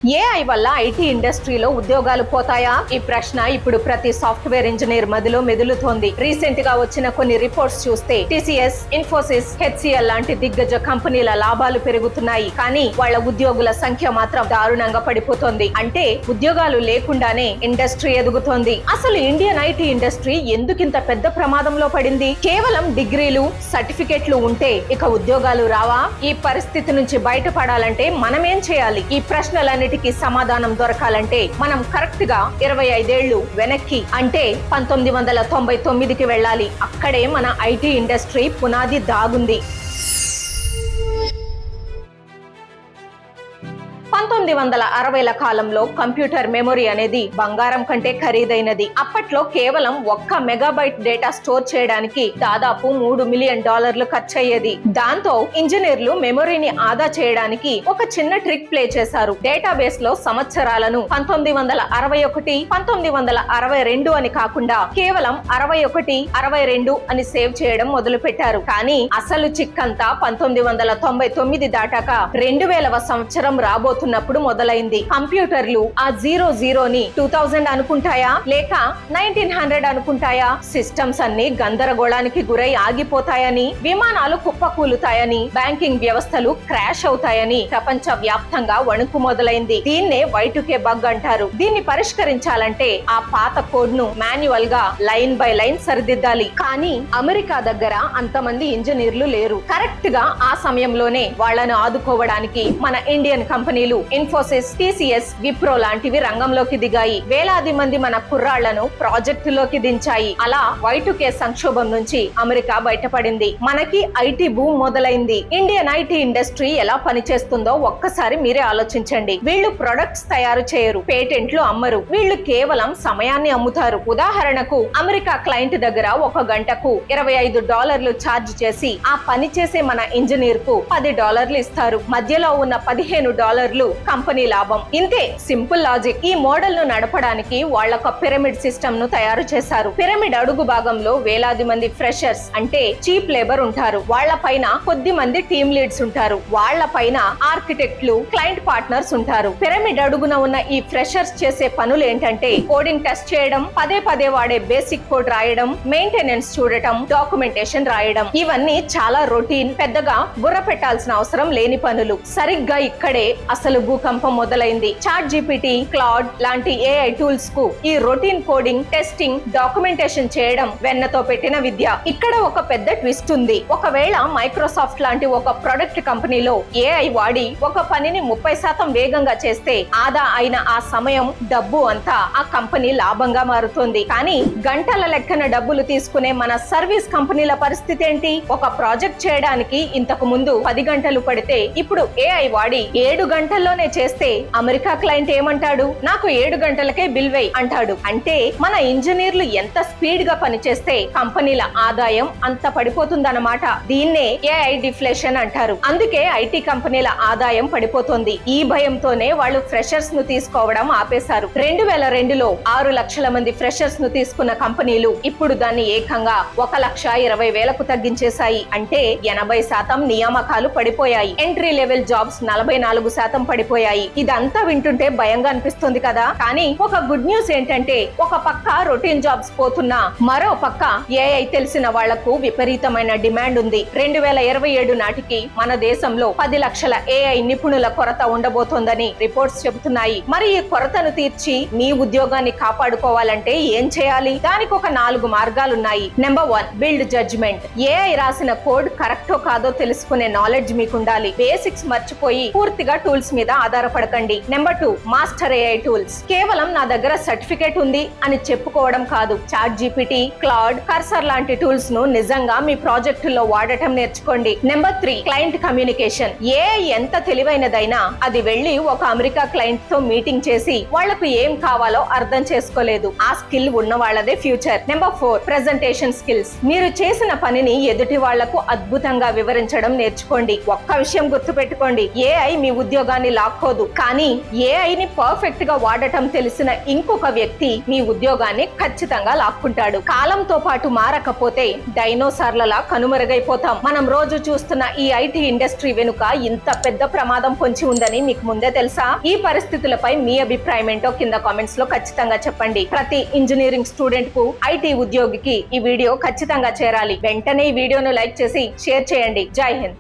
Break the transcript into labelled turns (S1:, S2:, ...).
S1: AI వల్ల IT ఇండస్ట్రీలో ఉద్యోగాలు పోతాయా? ఈ ప్రశ్న ఇప్పుడు ప్రతి సాఫ్ట్వేర్ ఇంజనీర్ మదిలో మెదులుతోంది. రీసెంట్ గా వచ్చిన కొన్ని రిపోర్ట్స్ చూస్తే టీసీఎస్, ఇన్ఫోసిస్, హెచ్సిఎల్ లాంటి దిగ్గజ కంపెనీల లాభాలు పెరుగుతున్నాయి. కానీ వాళ్ళ ఉద్యోగుల సంఖ్య మాత్రం దారుణంగా పడిపోతోంది. అంటే ఉద్యోగాలు లేకుండానే ఇండస్ట్రీ ఎదుగుతోంది. అసలు ఇండియన్ ఐటీ ఇండస్ట్రీ ఎందుకింత పెద్ద ప్రమాదంలో పడింది? కేవలం డిగ్రీలు, సర్టిఫికెట్లు ఉంటే ఇక ఉద్యోగాలు రావా? ఈ పరిస్థితి నుంచి బయటపడాలంటే మనం ఏం చేయాలి? ఈ ప్రశ్నలన్నిటికీ సమాధానం దొరకాలంటే మనం కరెక్ట్ గా 25 ఏళ్లు వెనక్కి అంటే 1999కి వెళ్ళాలి. అక్కడే మన ఐటీ ఇండస్ట్రీ పునాది దాగుంది. 1960ల కాలంలో కంప్యూటర్ మెమొరీ అనేది బంగారం కంటే ఖరీదైనది. అప్పట్లో కేవలం 1 మెగాబైట్ డేటా స్టోర్ చేయడానికి దాదాపు $3 మిలియన్ ఖర్చయ్యేది. దాంతో ఇంజనీర్లు మెమొరీని ఆదా చేయడానికి ఒక చిన్న ట్రిక్ ప్లే చేశారు. డేటాబేస్ లో సంవత్సరాలను 1961, 1962 అని కాకుండా కేవలం 61, 62 అని సేవ్ చేయడం మొదలు పెట్టారు. కానీ అసలు చిక్కంతా 1999 దాటాక 2000వ సంవత్సరం రాబోతున్నప్పుడు మొదలైంది. కంప్యూటర్లు ఆ 00ని 2000 అనుకుంటాయా లేక 1900 అనుకుంటాయా? సిస్టమ్స్ అన్ని గందరగోళానికి గురై ఆగిపోతాయని, విమానాలు కుప్పకూలుతాయని, బ్యాంకింగ్ వ్యవస్థలు క్రాష్ అవుతాయని ప్రపంచ వ్యాప్తంగా వణుకు మొదలైంది. దీన్నే Y2K బగ్ అంటారు. దీన్ని పరిష్కరించాలంటే ఆ పాత కోడ్ ను మాన్యువల్ గా లైన్ బై లైన్ సరిదిద్దాలి. కానీ అమెరికా దగ్గర అంతమంది ఇంజనీర్లు లేరు. కరెక్ట్ గా ఆ సమయంలోనే వాళ్ళను ఆదుకోవడానికి మన ఇండియన్ కంపెనీలు ఇన్ఫోసిస్, టీసీఎస్, విప్రో లాంటివి రంగంలోకి దిగాయి. వేలాది మంది మన కుర్రాళ్లను ప్రాజెక్టులోకి దించాయి. అలా Y2K సంక్షోభం నుంచి అమెరికా బయటపడింది. మనకి ఐటీ బూమ్ మొదలైంది. ఇండియన్ ఐటీ ఇండస్ట్రీ ఎలా పనిచేస్తుందో ఒక్కసారి మీరే ఆలోచించండి. వీళ్ళు ప్రొడక్ట్స్ తయారు చేయరు, పేటెంట్లు అమ్మరు. వీళ్ళు కేవలం సమయాన్ని అమ్ముతారు. ఉదాహరణకు అమెరికా క్లయింట్ దగ్గర ఒక గంటకు $25 ఛార్జ్ చేసి ఆ పని చేసే మన ఇంజనీర్ కు $10 ఇస్తారు. మధ్యలో ఉన్న $15 కంపెనీ లాభం. ఇంతే సింపుల్ లాజిక్. ఈ మోడల్ ను నడపడానికి వాళ్ళొక పిరమిడ్ సిస్టమ్ ను తయారు చేశారు. పిరమిడ్ అడుగు భాగంలో వేలాది మంది ఫ్రెషర్స్ అంటే చీప్ లేబర్ ఉంటారు. వాళ్ళ పైన కొద్ది మంది టీమ్ లీడ్స్ ఉంటారు. వాళ్ళ పైన ఆర్కిటెక్ట్లు, క్లయింట్ పార్ట్నర్స్ ఉంటారు. పిరమిడ్ అడుగున ఉన్న ఈ ఫ్రెషర్స్ చేసే పనులు ఏంటంటే కోడింగ్ టెస్ట్ చేయడం, పదే వాడే బేసిక్ కోడ్ రాయడం, మెయింటెనెన్స్ చూడటం, డాక్యుమెంటేషన్ రాయడం. ఇవన్నీ చాలా రొటీన్, పెద్దగా బుర్ర పెట్టాల్సిన అవసరం లేని పనులు. సరిగ్గా ఇక్కడే అసలు భూకంపం మొదలైంది. చాట్ జీపీటీ, క్లౌడ్ లాంటి ఏఐ టూల్స్ కు ఈ రొటీన్ కోడింగ్, టెస్టింగ్, డాక్యుమెంటేషన్ చేయడం వెన్నతో పెట్టిన విద్య. ఇక్కడ ఒక పెద్ద ట్విస్ట్ ఉంది. ఒకవేళ మైక్రోసాఫ్ట్ లాంటి ఒక ప్రొడక్ట్ కంపెనీలో ఏఐ వాడి ఒక పనిని 30% వేగంగా చేస్తే ఆదా అయిన ఆ సమయం, డబ్బు అంతా ఆ కంపెనీ లాభంగా మారుతుంది. కానీ గంటల లెక్కన డబ్బులు తీసుకునే మన సర్వీస్ కంపెనీల పరిస్థితి ఏంటి? ఒక ప్రాజెక్ట్ చేయడానికి ఇంతకు ముందు 10 గంటలు పడితే ఇప్పుడు ఏఐ వాడి 7 గంటల్లోనే చేస్తే అమెరికా క్లయింట్ ఏమంటాడు? నాకు 7 గంటలకే బిల్ వేయ్ అంటాడు. అంటే మన ఇంజనీర్లు ఎంత స్పీడ్ గా పనిచేస్తే కంపెనీల ఆదాయం అంత పడిపోతుందన్నమాట. దీన్నే ఏఐ డిఫ్లేషన్ అంటారు. అందుకే ఐటీ కంపెనీల ఆదాయం పడిపోతుంది. ఈ భయంతోనే వాళ్ళు ఫ్రెషర్స్ ను తీసుకోవడం ఆపేశారు. 2002లో 6 లక్షల మంది ఫ్రెషర్స్ ను తీసుకున్న కంపెనీలు ఇప్పుడు దాన్ని ఏకంగా 1,20,000కు తగ్గించేశాయి. అంటే 80% నియామకాలు పడిపోయాయి. ఎంట్రీ లెవెల్ జాబ్స్ 44% పడిపోయాయి. ఇదంతా వింటుంటే భయంగా అనిపిస్తుంది కదా. కానీ ఒక గుడ్ న్యూస్ ఏంటంటే ఒక పక్క రొటీన్ జాబ్స్ పోతున్నా మరో పక్క ఏఐ తెలిసిన వాళ్లకు విపరీతమైన డిమాండ్ ఉంది. 2027 నాటికి మన దేశంలో 10 లక్షల ఏఐ నిపుణుల కొరత ఉండబోతోందని రిపోర్ట్స్ చెబుతున్నాయి. మరి ఈ కొరతను తీర్చి మీ ఉద్యోగాన్ని కాపాడుకోవాలంటే ఏం చేయాలి? దానికి ఒక 4 మార్గాలున్నాయి. Number 1, build judgment. ఏఐ రాసిన కోడ్ కరెక్టో కాదో తెలుసుకునే నాలెడ్జ్ మీకుండాలి. బేసిక్స్ మర్చిపోయి పూర్తిగా టూల్స్ మీద ఆధారపడకండి. Number 2, master AI tools. కేవలం నా దగ్గర సర్టిఫికేట్ ఉంది అని చెప్పుకోవడం కాదు. చాట్ జీపీటీ, క్లౌడ్, కర్సర్ లాంటి టూల్స్ ను నిజంగా మీ ప్రాజెక్టుల్లో వాడటం నేర్చుకోండి. Number 3, client communication. ఏఐ ఎంత తెలివైనదైనా అది వెళ్లి ఒక అమెరికా క్లయింట్ తో మీటింగ్ చేసి వాళ్లకు ఏం కావాలో అర్థం చేసుకోలేదు. ఆ స్కిల్ ఉన్న వాళ్ళదే ఫ్యూచర్. Number 4, presentation skills. మీరు చేసిన పనిని ఎదుటి వాళ్లకు అద్భుతంగా వివరించడం నేర్చుకోండి. ఒక్క విషయం గుర్తు పెట్టుకోండి, ఏఐ మీ ఉద్యోగాన్ని లాక్కు లాక్కోదు. కానీ ఏఐని పర్ఫెక్ట్ గా వాడటం తెలిసిన ఇంకొక వ్యక్తి మీ ఉద్యోగాన్ని ఖచ్చితంగా లాక్కుంటాడు. కాలంతో పాటు మారకపోతే డైనోసార్లలా కనుమరుగైపోతాం. మనం రోజు చూస్తున్న ఈ ఐటీ ఇండస్ట్రీ వెనుక ఇంత పెద్ద ప్రమాదం పొంచి ఉందని మీకు ముందే తెలుసా? ఈ పరిస్థితులపై మీ అభిప్రాయం ఏంటో కింద కామెంట్స్ లో ఖచ్చితంగా చెప్పండి. ప్రతి ఇంజనీరింగ్ స్టూడెంట్ కు, ఐటీ ఉద్యోగికి ఈ వీడియో ఖచ్చితంగా చేరాలి. వెంటనే ఈ వీడియోను లైక్ చేసి షేర్ చేయండి. జై హింద్.